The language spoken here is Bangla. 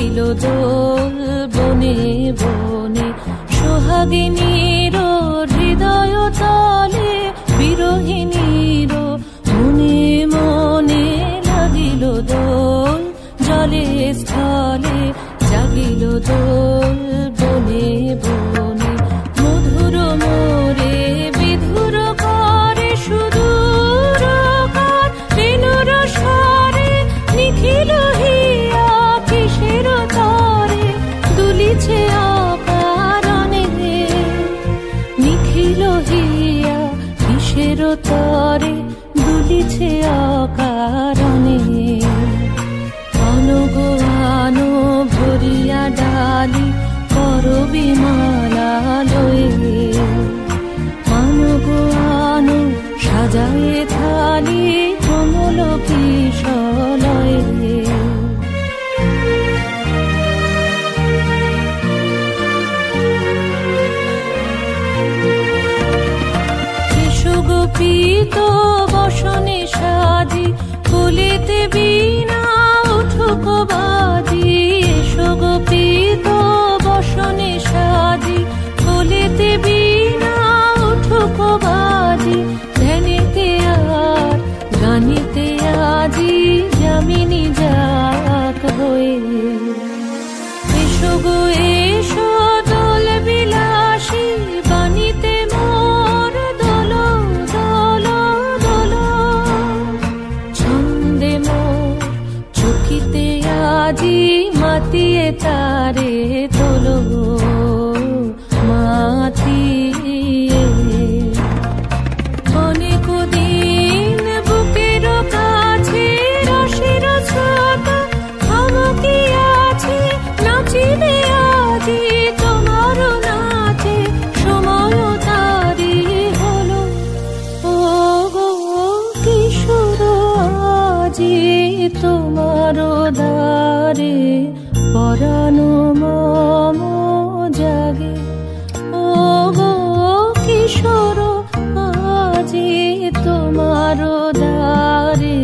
জাগিল দোল বনে বনে, সোহাগিনীর হৃদয় তলে, বিরহিণীর মনে মনে লাগিল দোল, জলে স্থলে জাগিল দোল বনে বনে। মধুর মোরে বিধুর করে সুদূর কার, রেণুর স্বরে নিখিল হিয়া কিসের তরে দুলিছে অকারণে, নিখিল হিয়া কিসের তরে দুলিছে অকারণে। অনুগো আনো ভরিয়া ডালি করবি মালা লয়ে, অনুগো আনো সাজায়ে থালি কমল কিশলয়ে। গোপীত বসনে সাজি কুলিতে বীণা উঠুক বাজি, এসো গোপীত বসনে সাজি কুলিতে বীণা উঠুক বাজি। ধ্যানিতে আর গানিতে আজি যামিনী যাক হয়ে, এসো গো এসো দোল বিলাসী বাণীতে মোর দোল দোল দোল। ছন্দে মোর চকিতে আজি মাতিয়ে তারে তোলো মাতিয়ে। অনেক দিন বুকের কাছে রসের স্রোত থমকিয়াছে, নাচিবে আজি তোমার নাচে সময় তারি হলো। ও গো কিশোর আজি তোমার দ্বারে পরানো মম জাগে, ও গো কিশোর আজি তোমার দ্বারে